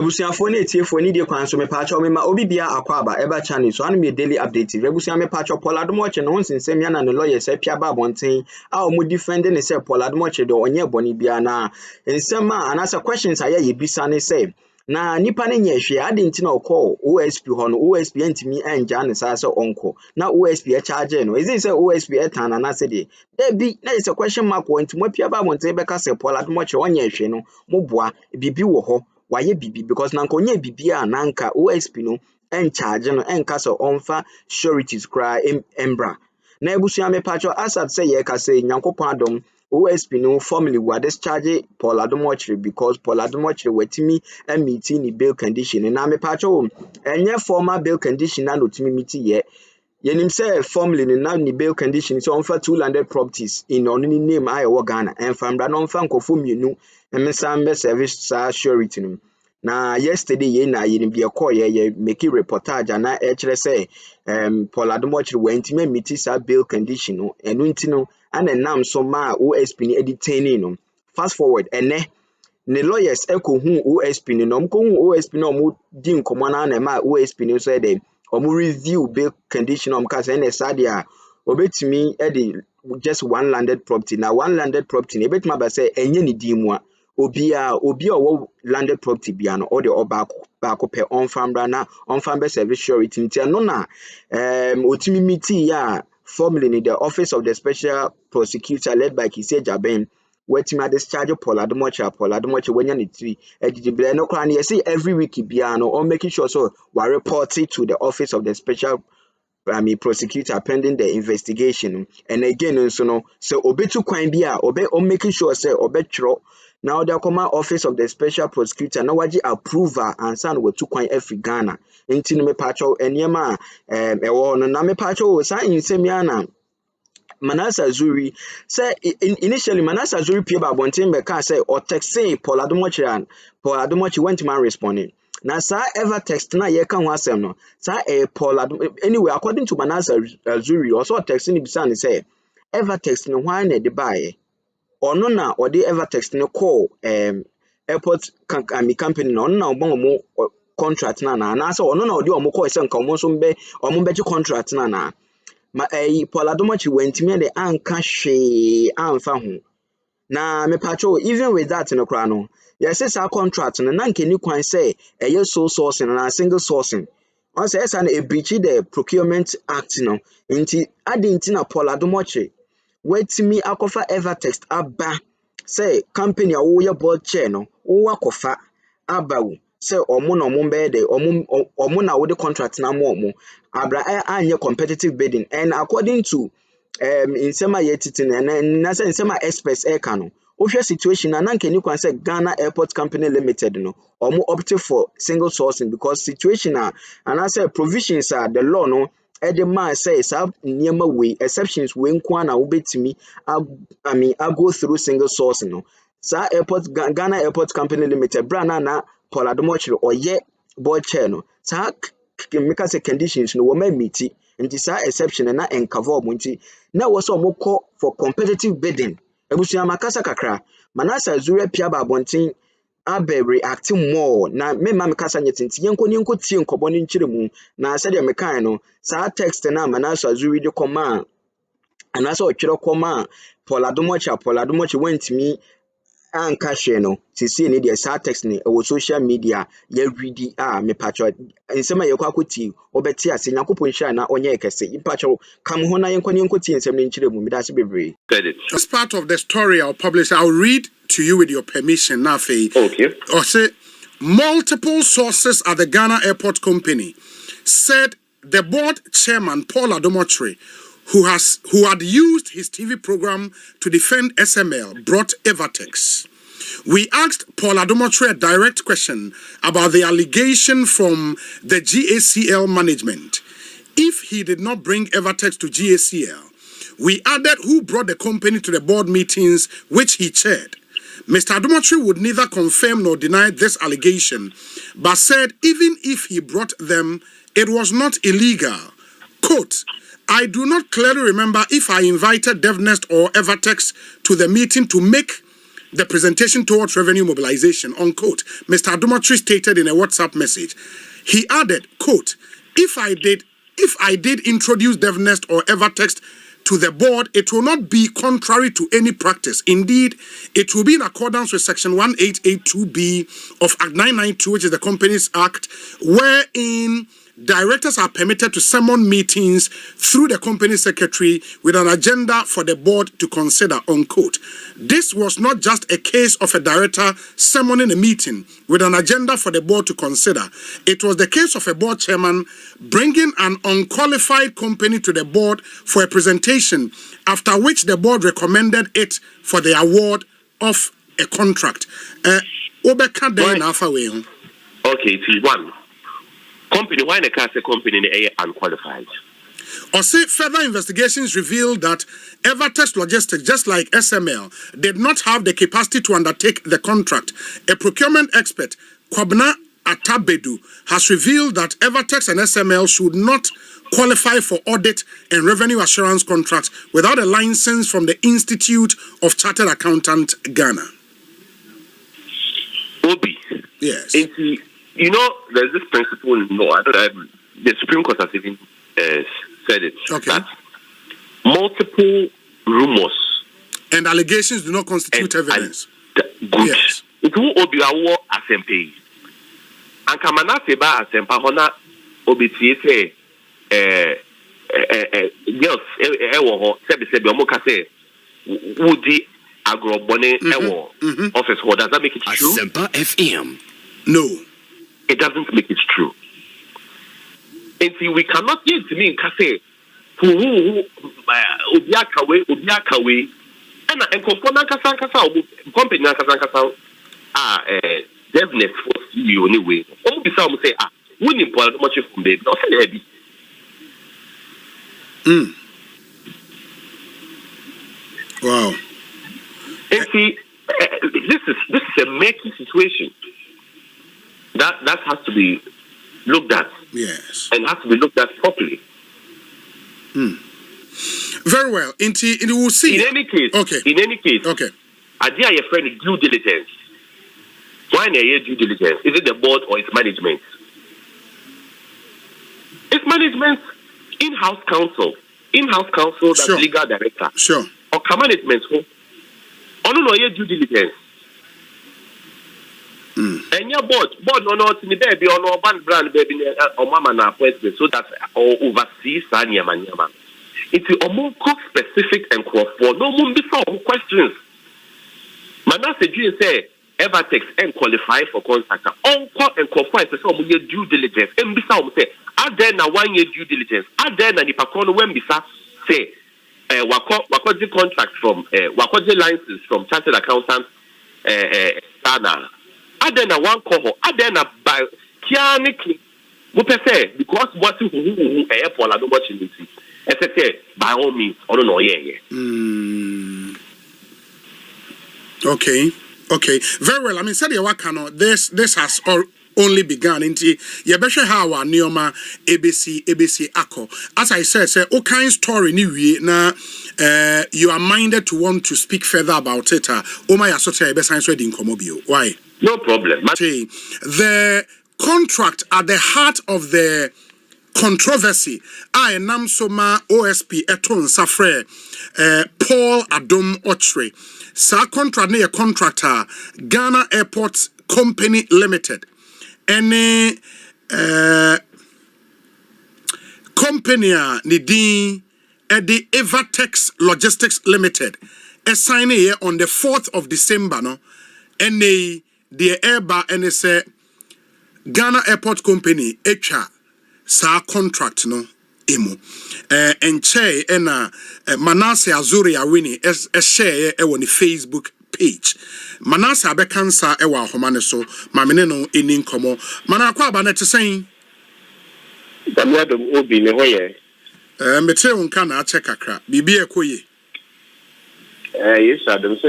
Busiafo na etiefo ni de kwan so me paacho me ma obi bia akwaba eba channel so anu me daily update rebusia me paacho Paul Adomoche no nsensem ya na no lawyer say pia ba bonten a o mu defend ne say Paul Adomoche do onye boni bia na nsem a anasa questions aye ye bisa ne say na nipa ne nye hwe ade nti na okọ OSP ho no OSP ntimi anja ne sa onko na OSP e charge no is say OSP etan na say de bi na is a question mark wo ntimo pia ba bonten be ka say Paul Adomoche onye hwe no moboa bibi wo ho waye bibi because nanka onye bibi a nanka OSP no en charge no en kasa onfa sureties kra embra na ebusua me pacho asat say ye ka say nyankopon adom OSP no formally wa discharge Paul Adomoche because Paul Adomoche watimi meeting ni bail condition na me pacho enye formal bail condition na otimi meeting ye yenim say formally na ni bail condition so onfa 2 landed properties in on ni name ayewo Ghana en fambra no onfa nkofo mienu emesambe service sa surety no na yesterday ye na yenim de call ye make reportage na kire say Paul Adomoche wentime meet sa bail condition no enu nti no ana nam so ma OSP ni editaining no fast forward ene ne lawyers ekohu OSP ni no mkohu OSP no mu di nkomo na ma OSP ni so dey omu review bail condition ka say na sadia obetimi just one landed property na one landed property na ebetima ba say enye ni di mu a obi owo landed property bia no or the baako pe on fambra na on fambe service surety ntia no na otimi meeting ya formally in the office of the special prosecutor led by Kesi Jaben wetimi discharge Paul Adomoche wenya ni tri edidible no kra na you see every week bia no or making sure so we report it to the office of the special prosecutor pending the investigation and again so no so obetu kwan bia o making sure say obetro now the office of the special prosecutor na waji approval and san we tu kwan every Ghana nti no me pacho eniema ewo no na me pacho san insemia na Manasseh Azure say initially Manasseh Azure pie ba bonten be ka say or text say Paul Adomoche went man responding na sa ever text na ye kan ho asem no sa Paul anyway according to Manasseh Azure also texting ni bisa ni say ever text no why na de bae ono na ode ever text no call airport company no na obon mo contract na say ono na ode omo call say nka omo so mbe omo beji contract na ma Paul Adomoche wentimi de anka hwe amfa ho na me pacho even with that no kra no yes our contract no na nke ni kwan say sole sourcing na single sourcing on say esa na breach the procurement act no nti adinti na Paul Adomoche wetimi akofa Evertext aba say company a wo ye board chair no wo akofa aba wo say omo na omo be de omo na wo the contract na mo abra anye competitive bidding and according to in sema yetitin and na say sema experts ka no ohwe situation na nke ni kwan say Ghana Airport Company Limited no omo opt for single sourcing because situation and I say provisions are the law no Edema says niema way exceptions when kwana ubetimi I go through single source no sa airport Ghana Airport Company Limited brana na Paul Adomoche or ye board chair no sa make us conditions no we meet nti sa exception na encover omunti na wo so omokọ for competitive bidding ebusia makasa kakra Manasseh Azure pia ba bonten abe reacting more na me ma mekasa nyetinti yenko tie nkobo ni nchiremu na said de mekan no sa text na Manasseh Azure de koma anasa Otchere koma Paul Adomoche wentimi anka hwe no sisi ni de sa text ni e social media ya ready me patcho nsema ye kwakoti obeti ase Nyankopon hwa na onye ekese patcho kam ho na yenko tie nsem ni nchiremu me da se bebre. As part of the story I'll publish, I'll read to you with your permission, Nafi. Okay. Or say, multiple sources at the Ghana Airport Company said the board chairman, Paul Adomoche, who had used his TV program to defend SML, brought Evertext. We asked Paul Adomoche a direct question about the allegation from the GACL management. If he did not bring Evertext to GACL, we added who brought the company to the board meetings which he chaired. Mr. Adomoche would neither confirm nor deny this allegation, but said even if he brought them, it was not illegal. Quote, I do not clearly remember if I invited DevNest or Evertext to the meeting to make the presentation towards revenue mobilization, unquote. Mr. Adomotri stated in a WhatsApp message. He added, quote, if I did introduce DevNest or Evertext to the board, it will not be contrary to any practice. Indeed, it will be in accordance with Section 1882B of Act 992, which is the Companies Act, wherein directors are permitted to summon meetings through the company secretary with an agenda for the board to consider, unquote. This was not just a case of a director summoning a meeting with an agenda for the board to consider. It was the case of a board chairman bringing an unqualified company to the board for a presentation, after which the board recommended it for the award of a contract. Okay, see, one. Company, why the class company unqualified? Or say further investigations revealed that Evertext Logistics, just like SML, did not have the capacity to undertake the contract. A procurement expert, Kwabna Atabedu, has revealed that Evertext and SML should not qualify for audit and revenue assurance contracts without a license from the Institute of Chartered Accountants, Ghana. Obi. Yes. You know, there's this principle in law. I don't know, the Supreme Court has even said it. Okay. That multiple rumors and allegations do not constitute evidence. Good. Yes. It will be a war SMP. And Manasseh ba asempa hona obiti say girls ewo sebi omo ka say wudi agrobone ewo office holder. Does that make it true? Asempa FM. No. It doesn't make it true. And see, we cannot get to me in Kesi who Obiakawe and Confona Kasa company Kasa DevNet for you anyway. All be some say winning for much from baby. Not heavy. Wow. And see, this is a murky situation. That has to be looked at. Yes. And has to be looked at properly. Very well. We will see. In any case. Okay. I dear your friend due diligence. Why are you due diligence? Is it the board or its management? It's management, in-house counsel. In-house counsel, that's legal director. Sure. Or management. I don't know your due diligence. And your board no not in the baby or no brand baby or mama na appointment so that or overseas Nyama. It's a more cost specific and for no more before questions. Manasseh you say Evertext and qualify for contractor. Encore and qualify for some due diligence. And before say are there na 1 year due diligence? Are there na nipakono when bisa say wakoji contract from wakoji license from chartered accountants Ghana. Adena one cohort, Adena by Kianiki, because what who airport I don't watch it. As I say, by all means, I don't know, yeah. Okay. Very well. I mean, said Wakano, this has only begun into Yabesha Hawa Neoma ABC Ako. As I said, say all kind story new na you are minded to want to speak further about it. My Otchere be science reading Komobio. Why? No problem. The contract at the heart of the controversy. I am Soma OSP Eton Safre Paul Adom Otchere. Sa contract near contractor Ghana Airports Company Limited. Any company Nidin Eddie Evertext Logistics Limited. A sign here on the 4th of December. No, any the airbar and say Ghana Airport Company Otchere sa contract no emo and che and Manasseh Azure Awini a share on the Facebook page. Manasseh abekansa ewa homane so mamene no eni nkomo mana akwa aba na te saying Adom obi ne hoye mete won ka na ache kakra bibi ekoye Yes, Adom. So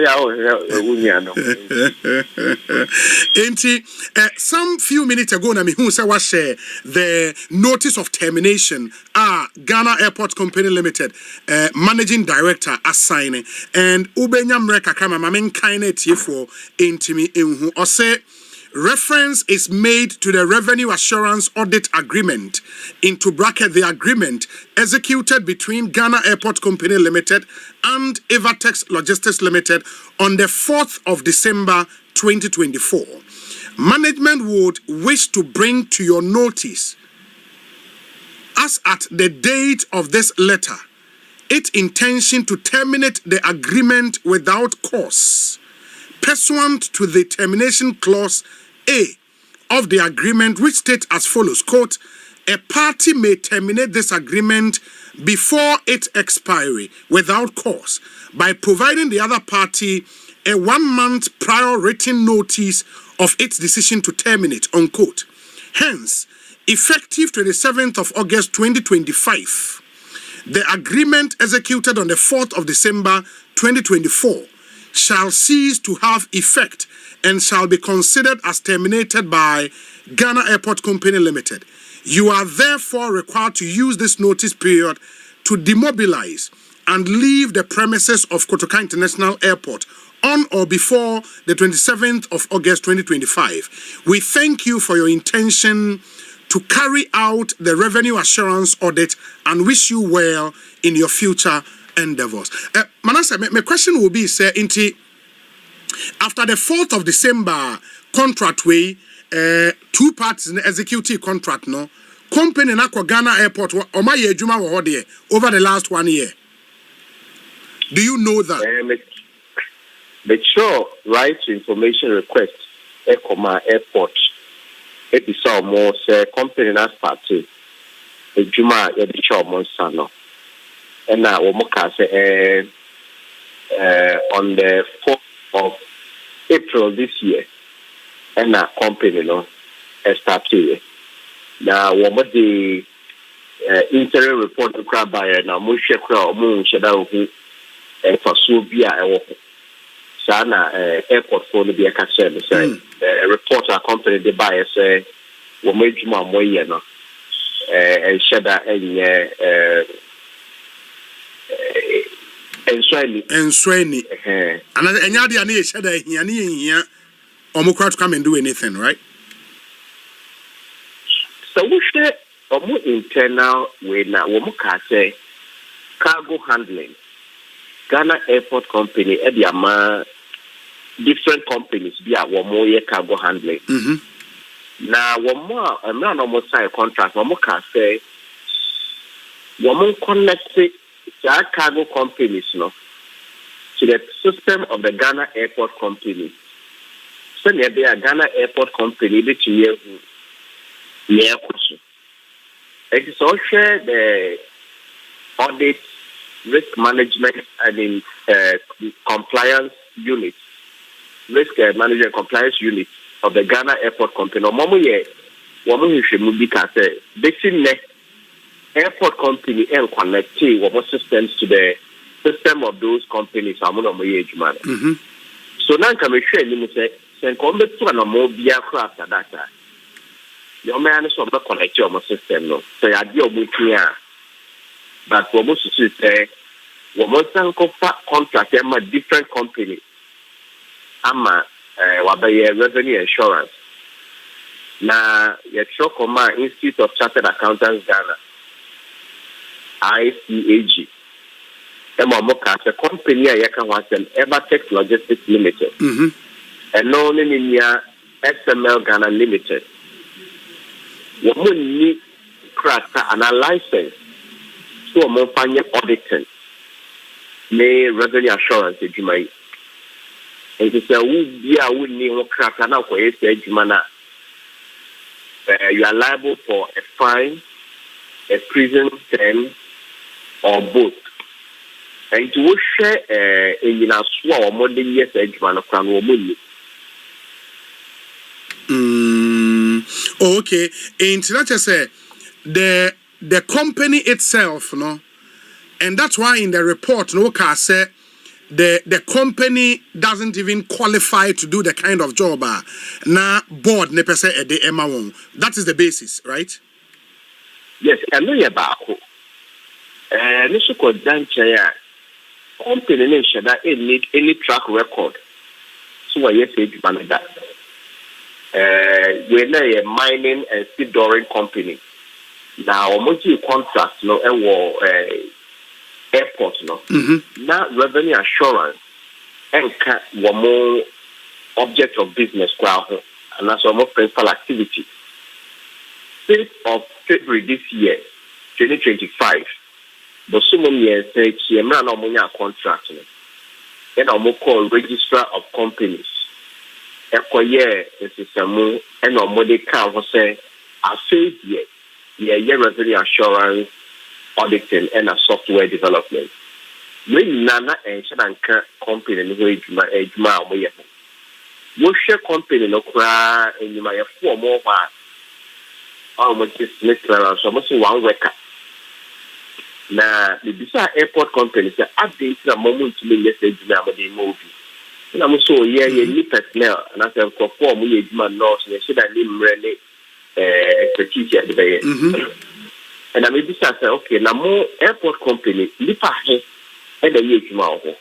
some few minutes ago, na who say was share the notice of termination. Ghana Airport Company Limited, managing director assigning and Ubenyam Rekakama Mamin Kainet for intimi in or say. Reference is made to the Revenue Assurance Audit Agreement, into bracket the agreement executed between Ghana Airport Company Limited and Evertex Logistics Limited on the 4th of December 2024. Management would wish to bring to your notice, as at the date of this letter, its intention to terminate the agreement without cause, pursuant to the termination clause A of the agreement, which states as follows, quote, a party may terminate this agreement before its expiry without cause by providing the other party a 1 month prior written notice of its decision to terminate, unquote. Hence, effective 27th of August 2025, the agreement executed on the 4th of December 2024 shall cease to have effect and shall be considered as terminated by Ghana Airport Company Limited. You are therefore required to use this notice period to demobilize and leave the premises of Kotoka International Airport on or before the 27th of August 2025. We thank you for your intention to carry out the revenue assurance audit and wish you well in your future endeavors. Manasseh, my question will be, sir, after the 4th of December contract way, 2 parties in the executive contract, no company na Ghana Airport oma ye adwuma wo hode over the last 1 year. Do you know that? The sure right to information request Akroma Airport it is almost company na party adwuma ye the sure monster no. And now we say on the 4th of April this year, and our company no started. Now we the interim report crowd by now we share crowd we share who for so be a sana airport for the be a castle say report our company the buyer say we make more money no and share that and Sweeney. And any idea said that here or to come and do anything, right? So we share a more internal way now. We say cargo handling. Ghana Airport Company, different companies be a one more cargo handling. Now one more, I'm not almost sign a contract. One more can say one more connected. Our cargo companies, no, to the system of the Ghana Airport Company. So there be a Ghana Airport Company which year near question. It is also the audit, risk management, and compliance unit, risk management compliance unit of the Ghana Airport Company. No, one more should move because basically. Airport company and connecting what systems to the system of those companies. I'm on my age man. So now can we share limited send come to an more beer craft data. Your man is not connect your system no. So I deal with here. But for most to say we contract a different company. Ama revenue insurance. Now your Akroma Institute of Chartered Accountants Ghana. ICAG. A company I can watch them Evertex Logistics Limited. And no name SML Ghana Limited. We need crack and a license to a more final auditing. May revenue assurance if you might. And to say would need crack and now for you are liable for a fine, a prison term, or both. And to share in a swore or more than years edge man of crown or money. Okay. And that's just say the company itself, no, and that's why in the report, no car said the company doesn't even qualify to do the kind of job na board ne pese e de ema won. That is the basis, right? Yes, and no yabako. Nisu ko danche ya company ne shada any track record. So what yes edwuma that. We're now a mining and seaboring company. Now, omoji contract no airport no. Now revenue assurance and one more object of business and that's one more principal activity. 5th of February this year, 2025. The summer year says you man omonya contract no. Then omo call registrar of companies. Ekoye esisamu and omode kan ho say afei ye revenue assurance auditing and a software development. When nana and shadanka company no edwuma omoye. Wo share company no kra enyuma ye fo mo ba. Almost Smith clearance almost one worker. Na the bisa airport company say update na moment to me message na mo dey move. Na mo so ye ni personnel na say for mo ye edwuma nurse na say that name really expertise at the bay. And I may be say okay na mo airport company lipa he e da ye edwuma ho.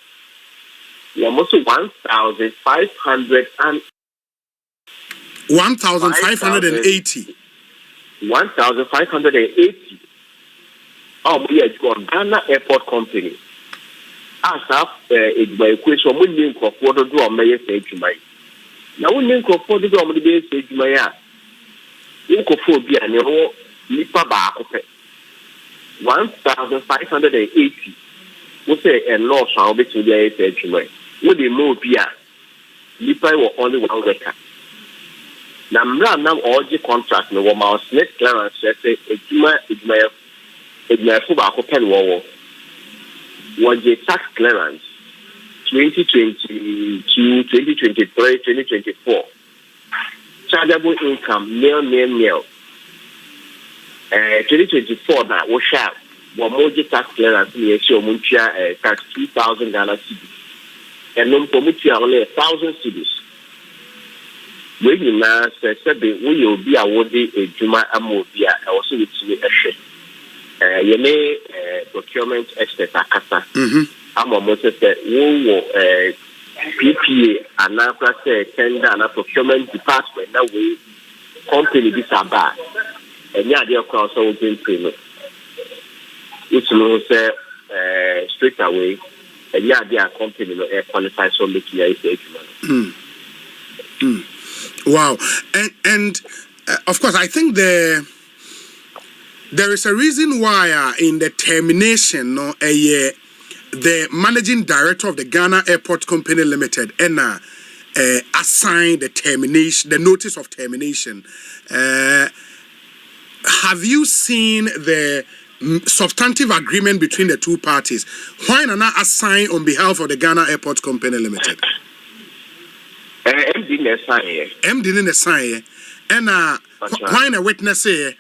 Na mo so 1,580 1,580. Oh, we are going Ghana Airport Company. As up a question, we need to afford to do a mayor say to my. Now we need to afford to do a mayor say to my. You could afford be an euro, Lipa bar. 1,580. We say a loss shall be to the say to my. Would they move here? Lipa were only one worker. Na mra nam orji contract no ma Smith clearance say edwuma fu ba ko pen wo tax clearance 2022 2023 2024 chargeable income nil 2024 na wo sha wo moji tax clearance ni esi o muntua tax 2,000 Ghana cedis enom ko mutua only 1,000 cedis. When you now say we will be awarded a Juma Amobia, also with a you may procurement expert Akasa. I'm almost said, we will PPA and now say tender and procurement department that way company this about. And yeah, they are also doing payment. It's no say straight away. And yeah, they are company no qualified so making a Wow, and of course, I think there is a reason why in the termination, the managing director of the Ghana Airport Company Limited, assigned the notice of termination. Have you seen the substantive agreement between the two parties? Why not assign on behalf of the Ghana Airport Company Limited? MD in the sign, and why a witness here?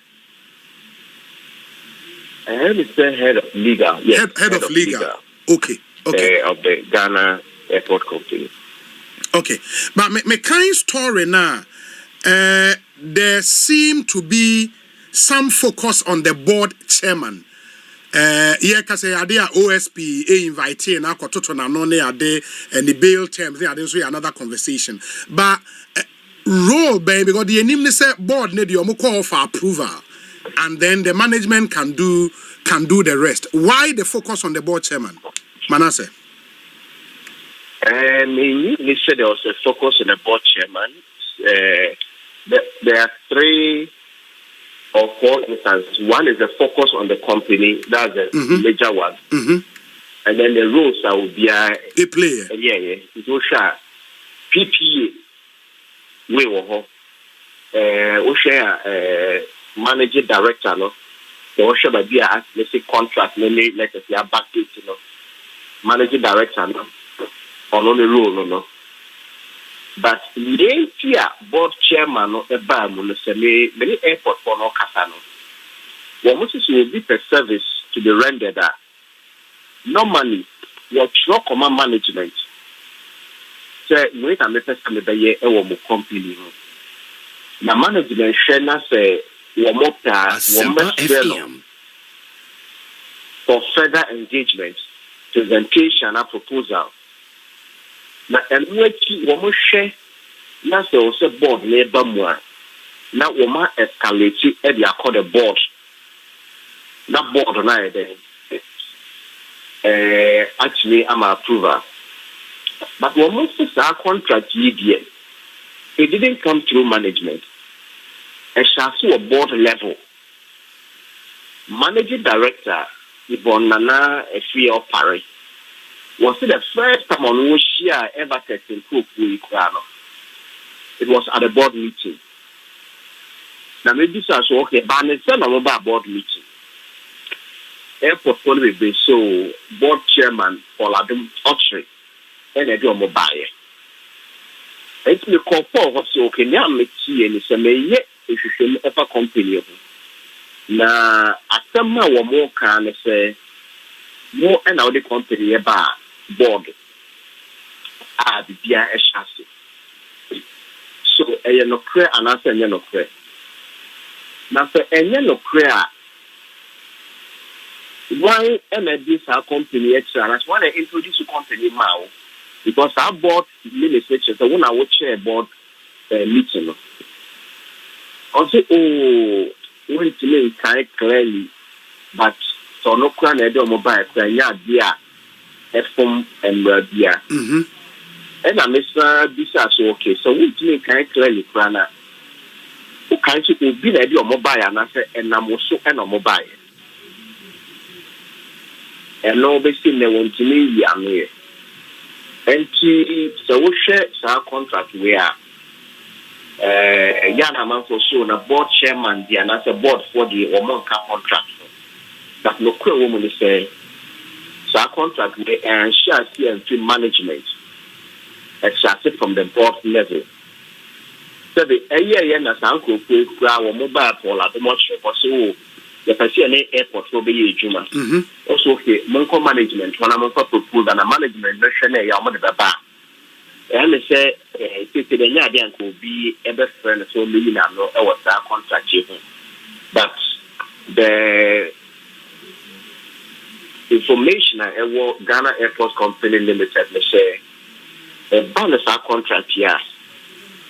It's the head of legal. Yes, head of legal. Okay. Of the Ghana Airport Company. Okay, but my kind story now. There seem to be some focus on the board chairman. Yeah, cause ade a OSP invite na akototo na no ne ade and the bail terms ade so another conversation. But role baby because the enim ne say board ne the omo call for approval and then the management can do the rest. Why the focus on the board chairman? Manasseh. You said there was a focus on the board chairman. There are 3 or 4 instances. One is the focus on the company. That's the major one. And then the roles that will be a player. Yeah. It will share PPA. We will share managing director. No, they will share be a let's say contract. Maybe let us say a back date. You know, managing director. No, on only role. No. But the board chairman of the many airport for no casano. What will be per service to be rendered no money what your command management. Say, we can make us come by a woman company. The management share na say, for further engagement, presentation, and proposal. Now, and we will share. Na say also board labor more. Na woman escalate at the accord the board. Na board na then. Actually, I'm an approver. But when most of our contract it didn't come through management. It shall see a board level. Managing director, Ibon Nana Efia of Paris, was it the first time on which she ever tested cook with Krano. It was at a board meeting. Now maybe so okay, but it's not about board meeting. Airport will be so board chairman for Adom Otchere and Adom mobile. It's me call for so okay now me see and say me if you should ever company. Na asema wo mo kan say mo and our company ba board bia e chassis. So e no clear and answer no clear. Na so enye no clear. Why this our company extra? That's why they introduce the company now. Because our board legislature, so when I watch chair board meeting, also when to me kind clearly, but so no crown Adom mobile, so yeah, dear, FM and dear. And I miss this as okay. So when to me kind clearly, Krana, who can't you be the Adom mobile and I say, and I'm also an mobile. And no, basically, they want to me, young here. And so we share our contract where Yana man for sure, a board chairman, the another board for the Omonka contract. That no clear woman is saying, so our contract where and share CMP management, extracted from the board level. So the year as uncle pay our mobile for like much for so. The person airport will be a Juma. Also, okay, Monco management, when I'm proposed and a management, national Yamada Baba. And they say, the Yadian could be a best friend, so million and no, I was our contract. But the information I Ghana Airport Company Limited, they say, a bonus our contract, yes.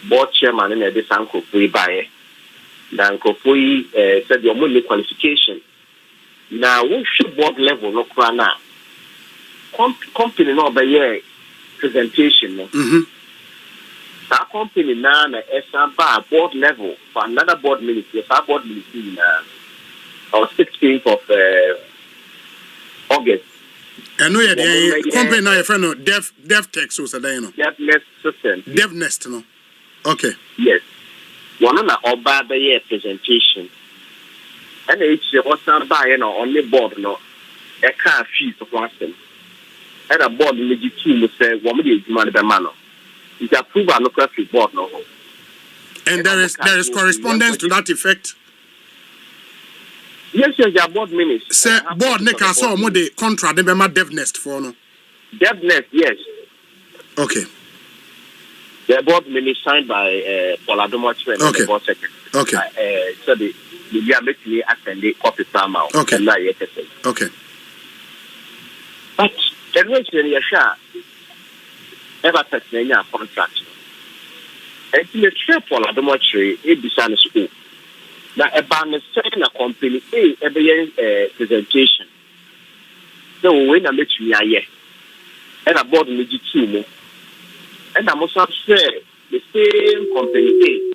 Board chairman and this uncle free buy. Then Kofi said your money qualification. Now we should board level no crana. Company no by year presentation. That company now na bar board level for another board ministry. Our board ministry on 16th of August. I know the company now your friend no dev tech so say no. DevNest system. DevNest no. Okay. Yes. One on a year presentation. And it's also by on the board no. A car fees of one thing. And a board in the team will say, "What do you demand the man?" It's approved and local board no. And there is correspondence to that effect. Yes, your board minutes. Say board ne ka so mo de contract de be ma DevNest for no. DevNest, yes. Okay. The board minutes signed by Adom Otchere and the board secretary. Okay. So the are making me attend the copy farm out. Okay. Okay. But the reason you share ever testing a contract. And in the trip for Adom Otchere, it began school. Now a banner setting a company every presentation. So when I met you here, and a board with you. And I must say the same company.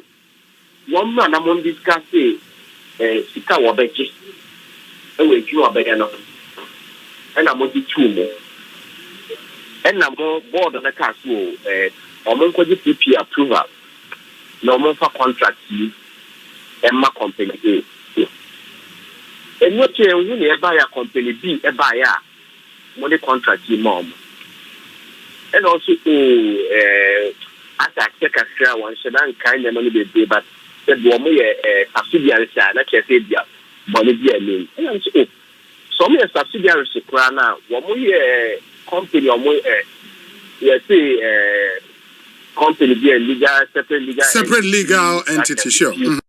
One man among these guys say, Sika Wabeji, and we do a better enough. And I'm with you. And I'm more board of the castle, among the PP approval, no more for contract, and my company. And what you buy a company B, a buyer, money contract, mom. And also, as I take a share one, so that kind of money be but the woman a subsidiary, not a savior, but it be a name. And I'm so many subsidiaries to crown now. One more company or more, company be a separate legal entity, sure. Mm-hmm.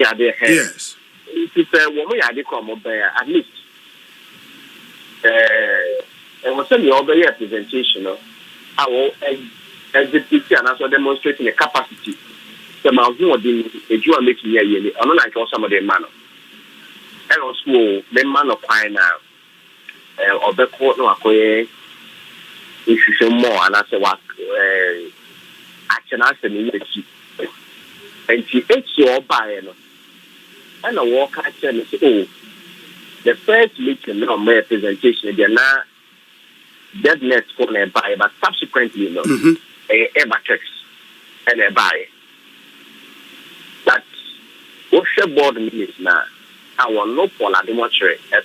Yeah, they have. Yes. It is a woman I come up there at least. And was sending over a presentation of our executive and also demonstrating a capacity. The amount of the Jew making a yearly, I don't like some of the man. And also, the man of fine now, or the court no acquire issues more, and I say what action as an English. And she ate your buyer, and I walk at and say, oh, the first meeting on my presentation, they're not deadness for a buy, but subsequently, a Evertex and a buy. That Osha board meetings now, I will no for Otchere as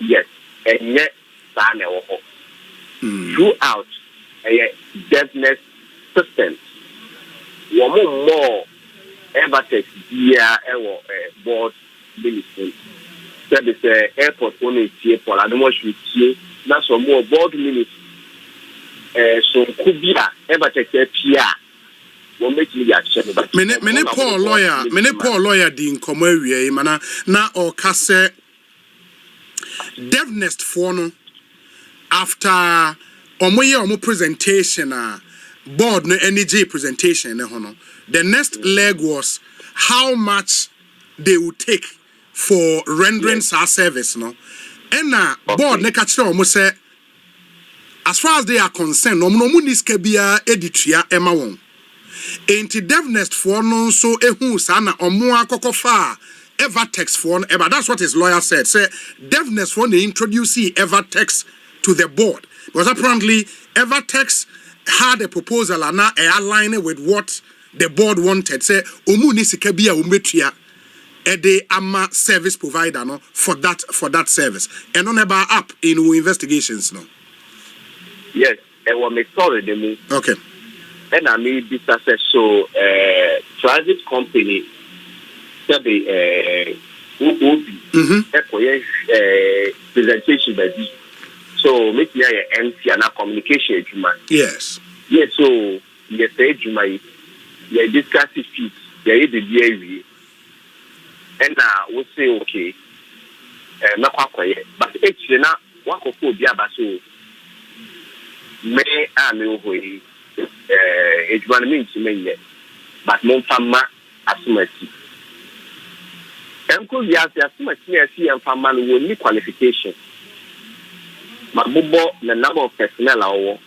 yes, and yet, throughout a deadness system, one more Evertex, board ministry. That is airport only here for Adom. That's one more board ministry. So could be Evertex PR. Mene Paul lawyer din komawie mana na o kase devnest for no after omoye omo presentation board no energy presentation ne hono. The next leg was how much they would take for rendering our service no. And board ne catch omo say as far as they are concerned omo no niska bia editua ema won. Enti devnest for no so ehu sana omo akokofa Evertex for no, that's what his lawyer said. Say devnest for they introduce Evertex to the board because apparently Evertex had a proposal and now align with what the board wanted. Say omu ni sika bia umetua ede ama service provider no for that service and on about up in investigations no. Yes, and what make sorry them. Okay. And I made this success so private company that be presentation by so make me a MC and a communication human. Yes. Yes, so yes, human. Yeah, discuss it fees. Yeah, the DAV. And now we say okay. Not quite but actually now what could be about so may I know it one means to me yet, but no farmer as much. And could be as much as and farmer will need qualification. But the number of personnel are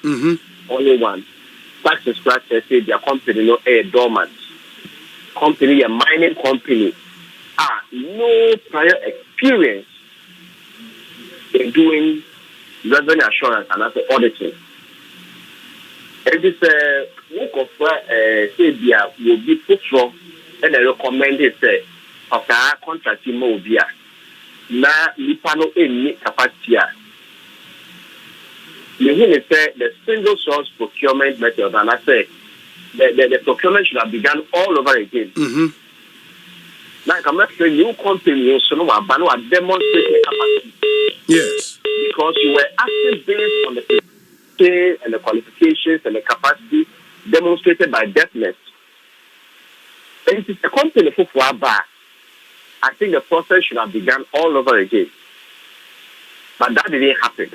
only one. Such as say their company no a dormant company, a mining company, no prior experience in doing revenue assurance and also auditing. And this work of say will be put from and I recommend it say after contract will be na lipano any capacity. You say the single source procurement method, and I say the procurement should have begun all over again. Now, I'm not saying you continue, so no, but no, demonstrate capacity. Yes. Because you were acting based on the and the qualifications and the capacity demonstrated by deafness. And it is a company for bar. I think the process should have begun all over again. But that didn't happen.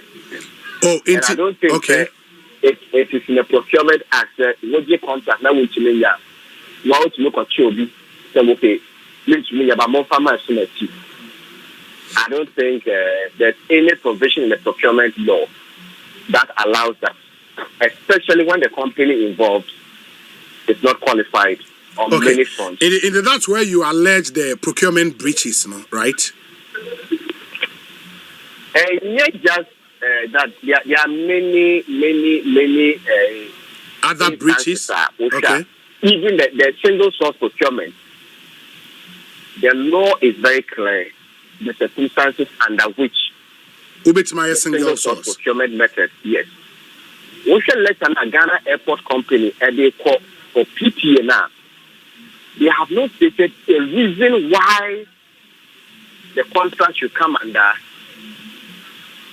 Oh, and I don't think it is in the procurement act. What you contract now with me, now to look at you, then okay, means me about more farmers. I don't think there's any provision in the procurement law that allows that, especially when the company involved is not qualified on many fronts. That's where you allege the procurement breaches, no, right? Not just that there are many other breaches. Okay. Even the single source procurement, the law is very clear. The circumstances under which the single source procurement method, yes. We should let a Ghana airport company and they call for PPA now. They have not stated a reason why the contract should come under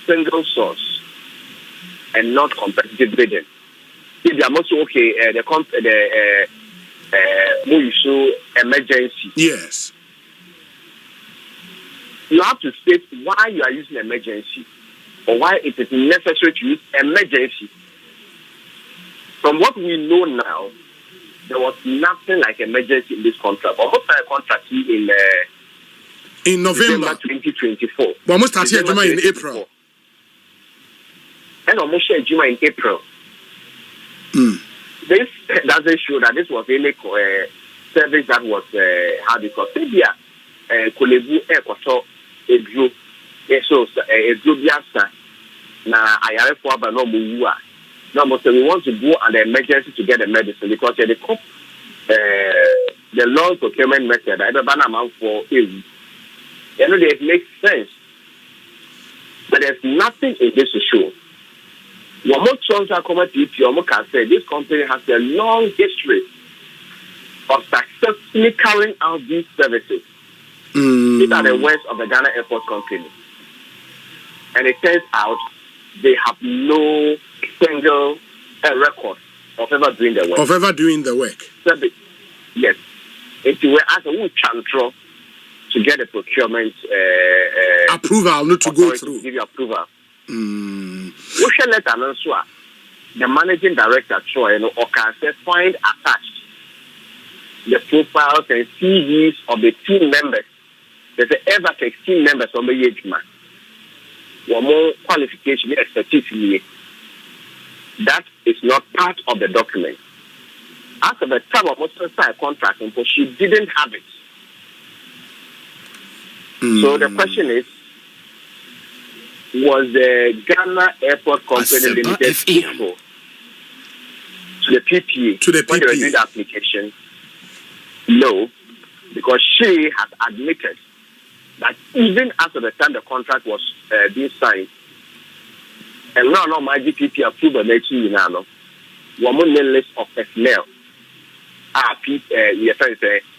single source and not competitive bidding. If I'm also okay, the issue emergency. Yes. You have to state why you are using emergency or why it is necessary to use emergency. From what we know now, there was nothing like emergency in this contract. Almost like a contract in November 2024. But almost start here in April. And almost in April. This doesn't show that this was any service that was how do you call it? Kolebu Ekoto Ebro. So Ebro Biasa. Na ayare for aba no muwa. Now, we want to go under emergency to get the medicine because the long procurement method, I don't amount for it. It makes sense. But there's nothing in this to show. What more chance are coming to you can say this company has a long history of successfully carrying out these services. These are the words of the Ghana Airport Company. And it turns out they have no single record of ever doing the work. Yes. If you were asked who control to get the procurement approval, not to go through. To give you approval. The managing director, Troy, Otchere, find attached the profiles and CVs of the team members. There's ever take team members on the Yejman. One more qualification, expertise. That is not part of the document. After the time of most sign contract, she didn't have it. So the question is, was the Ghana Airport Company Limited faithful to the PPA when they were doing the application? No, because she has admitted that even after the time the contract was being signed, and now my GPP approved the nature now, one more list of personnel are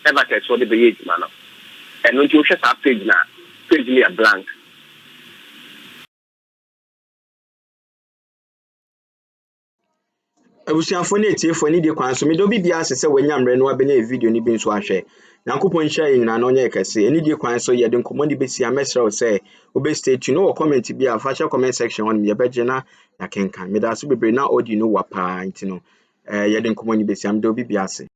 ever text for the age manner. And when you check that page now, page a blank. Abusiafo na etiefo ni de kwan so me do bibia asese wanyamre no abenya video ni bi nso ahwe Nyankopon hia yin na no nya kese eni de kwan so ye de nkomo ni besi amesra o se obe stay tune no comment bi a fa comment section on me beje na ya kenkan me da so bebre na audio no wapa ntino ye de nkomo ni besi am do bibia ase